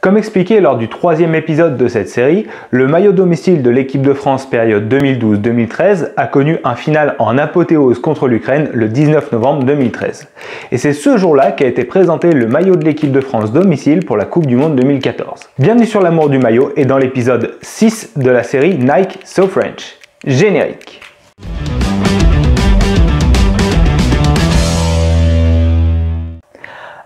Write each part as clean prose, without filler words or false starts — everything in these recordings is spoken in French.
Comme expliqué lors du 3e épisode de cette série, le maillot domicile de l'équipe de France période 2012-2013 a connu un final en apothéose contre l'Ukraine le 19 novembre 2013. Et c'est ce jour-là qu'a été présenté le maillot de l'équipe de France domicile pour la Coupe du Monde 2014. Bienvenue sur l'amour du maillot et dans l'épisode 6 de la série Nike So French. Générique.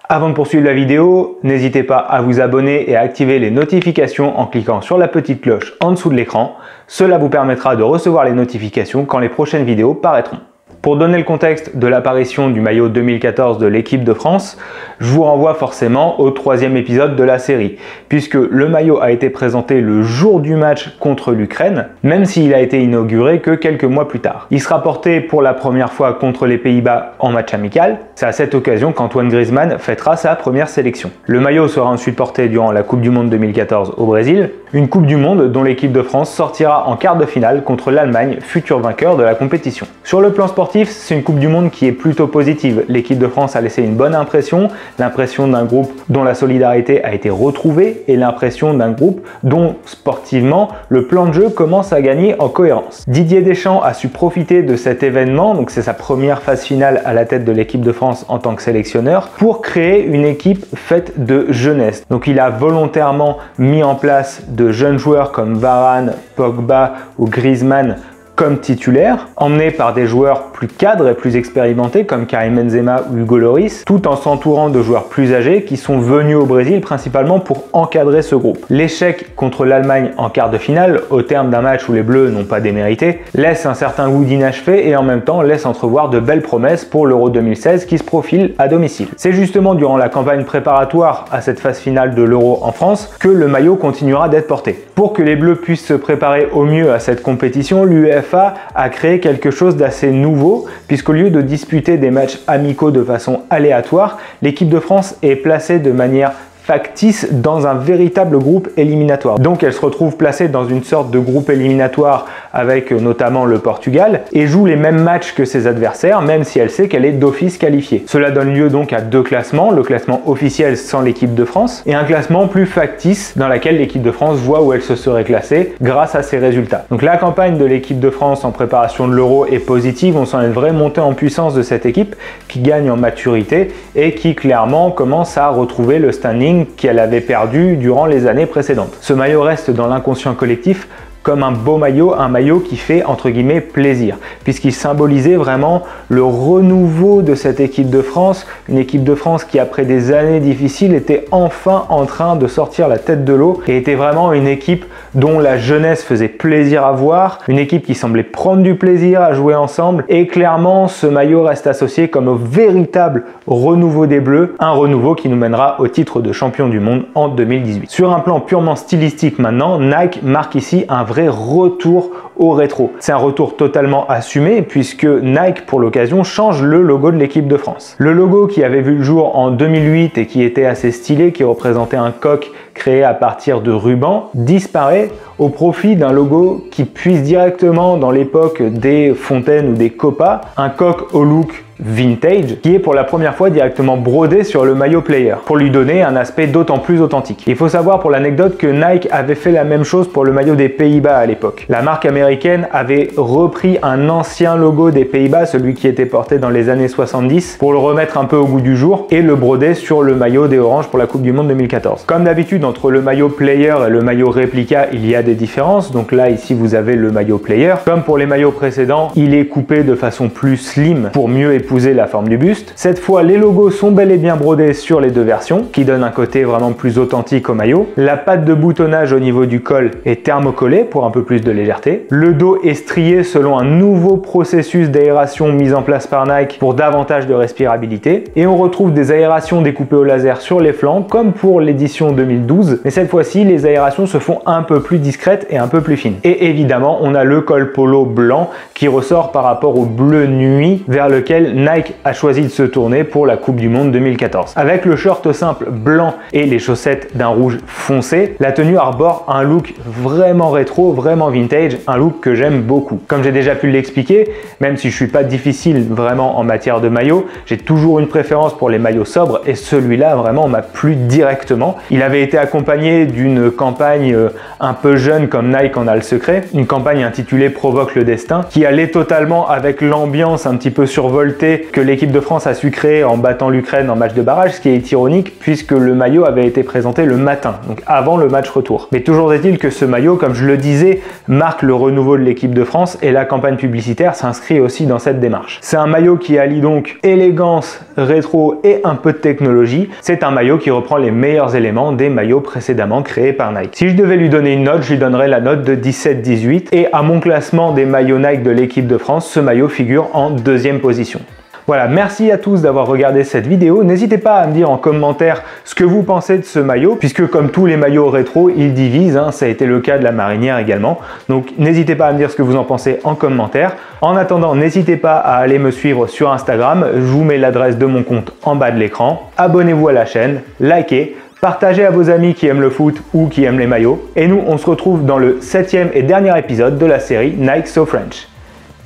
Avant de poursuivre la vidéo, n'hésitez pas à vous abonner et à activer les notifications en cliquant sur la petite cloche en dessous de l'écran. Cela vous permettra de recevoir les notifications quand les prochaines vidéos paraîtront. Pour donner le contexte de l'apparition du maillot 2014 de l'équipe de France, je vous renvoie forcément au 3e épisode de la série, puisque le maillot a été présenté le jour du match contre l'Ukraine, même s'il a été inauguré que quelques mois plus tard. Il sera porté pour la première fois contre les Pays-Bas en match amical. C'est à cette occasion qu'Antoine Griezmann fêtera sa première sélection. Le maillot sera ensuite porté durant la Coupe du Monde 2014 au Brésil, une Coupe du Monde dont l'équipe de France sortira en quart de finale contre l'Allemagne, futur vainqueur de la compétition. Sur le plan sportif, c'est une Coupe du Monde qui est plutôt positive. L'équipe de France a laissé une bonne impression, l'impression d'un groupe dont la solidarité a été retrouvée et l'impression d'un groupe dont sportivement le plan de jeu commence à gagner en cohérence. Didier Deschamps a su profiter de cet événement, donc c'est sa première phase finale à la tête de l'équipe de France en tant que sélectionneur, pour créer une équipe faite de jeunesse. Donc il a volontairement mis en place de jeunes joueurs comme Varane, Pogba ou Griezmann comme titulaire, emmené par des joueurs plus cadres et plus expérimentés comme Karim Benzema ou Hugo Lloris, tout en s'entourant de joueurs plus âgés qui sont venus au Brésil principalement pour encadrer ce groupe. L'échec contre l'Allemagne en quart de finale, au terme d'un match où les Bleus n'ont pas démérité, laisse un certain goût d'inachevé et en même temps laisse entrevoir de belles promesses pour l'Euro 2016 qui se profile à domicile. C'est justement durant la campagne préparatoire à cette phase finale de l'Euro en France que le maillot continuera d'être porté. Pour que les Bleus puissent se préparer au mieux à cette compétition, l'UEFA a créé quelque chose d'assez nouveau, puisqu'au lieu de disputer des matchs amicaux de façon aléatoire, l'équipe de France est placée de manière factice dans un véritable groupe éliminatoire. Donc elle se retrouve placée dans une sorte de groupe éliminatoire avec notamment le Portugal et joue les mêmes matchs que ses adversaires, même si elle sait qu'elle est d'office qualifiée. Cela donne lieu donc à deux classements, le classement officiel sans l'équipe de France et un classement plus factice dans lequel l'équipe de France voit où elle se serait classée grâce à ses résultats. Donc la campagne de l'équipe de France en préparation de l'Euro est positive, on sent une vraie montée en puissance de cette équipe qui gagne en maturité et qui clairement commence à retrouver le standing qu'elle avait perdu durant les années précédentes. Ce maillot reste dans l'inconscient collectif comme un beau maillot, un maillot qui fait entre guillemets plaisir, puisqu'il symbolisait vraiment le renouveau de cette équipe de France, une équipe de France qui après des années difficiles était enfin en train de sortir la tête de l'eau et était vraiment une équipe dont la jeunesse faisait plaisir à voir, une équipe qui semblait prendre du plaisir à jouer ensemble et clairement ce maillot reste associé comme au véritable renouveau des Bleus, un renouveau qui nous mènera au titre de champion du monde en 2018. Sur un plan purement stylistique maintenant, Nike marque ici un vrai retour au rétro. C'est un retour totalement assumé puisque Nike pour l'occasion change le logo de l'équipe de France. Le logo qui avait vu le jour en 2008 et qui était assez stylé, qui représentait un coq créé à partir de rubans, disparaît au profit d'un logo qui puise directement dans l'époque des Fontaine ou des Copa, un coq au look vintage qui est pour la première fois directement brodé sur le maillot player pour lui donner un aspect d'autant plus authentique. Il faut savoir pour l'anecdote que Nike avait fait la même chose pour le maillot des Pays-Bas à l'époque. La marque américaine avait repris un ancien logo des Pays-Bas, celui qui était porté dans les années 70, pour le remettre un peu au goût du jour et le broder sur le maillot des Oranges pour la Coupe du Monde 2014. Comme d'habitude entre le maillot player et le maillot réplica, il y a des différences. Donc là ici vous avez le maillot player. Comme pour les maillots précédents, il est coupé de façon plus slim pour mieux épouser la forme du buste. Cette fois les logos sont bel et bien brodés sur les deux versions, qui donnent un côté vraiment plus authentique au maillot. La patte de boutonnage au niveau du col est thermocollée pour un peu plus de légèreté. Le dos est strié selon un nouveau processus d'aération mis en place par Nike pour davantage de respirabilité. Et on retrouve des aérations découpées au laser sur les flancs comme pour l'édition 2012, mais cette fois-ci les aérations se font un peu plus discrètes et un peu plus fines. Et évidemment on a le col polo blanc qui ressort par rapport au bleu nuit vers lequel Nike a choisi de se tourner pour la Coupe du Monde 2014. Avec le short simple blanc et les chaussettes d'un rouge foncé, la tenue arbore un look vraiment rétro, vraiment vintage, un look que j'aime beaucoup. Comme j'ai déjà pu l'expliquer, même si je suis pas difficile vraiment en matière de maillot, j'ai toujours une préférence pour les maillots sobres et celui-là vraiment m'a plu directement. Il avait été accompagné d'une campagne un peu jeune comme Nike en a le secret, une campagne intitulée Provoque le destin, qui allait totalement avec l'ambiance un petit peu survoltée que l'équipe de France a su créer en battant l'Ukraine en match de barrage, ce qui est ironique puisque le maillot avait été présenté le matin, donc avant le match retour. Mais toujours est-il que ce maillot, comme je le disais, marque le renouveau de l'équipe de France et la campagne publicitaire s'inscrit aussi dans cette démarche. C'est un maillot qui allie donc élégance, rétro et un peu de technologie. C'est un maillot qui reprend les meilleurs éléments des maillots précédemment créés par Nike. Si je devais lui donner une note, je lui donnerais la note de 17-18 et à mon classement des maillots Nike de l'équipe de France, ce maillot figure en deuxième position. Voilà, merci à tous d'avoir regardé cette vidéo. N'hésitez pas à me dire en commentaire ce que vous pensez de ce maillot, puisque comme tous les maillots rétro, ils divisent, hein, ça a été le cas de la marinière également. Donc n'hésitez pas à me dire ce que vous en pensez en commentaire. En attendant, n'hésitez pas à aller me suivre sur Instagram, je vous mets l'adresse de mon compte en bas de l'écran. Abonnez-vous à la chaîne, likez, partagez à vos amis qui aiment le foot ou qui aiment les maillots. Et nous, on se retrouve dans le 7e et dernier épisode de la série Nike So French.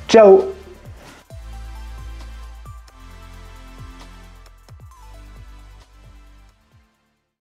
Ciao!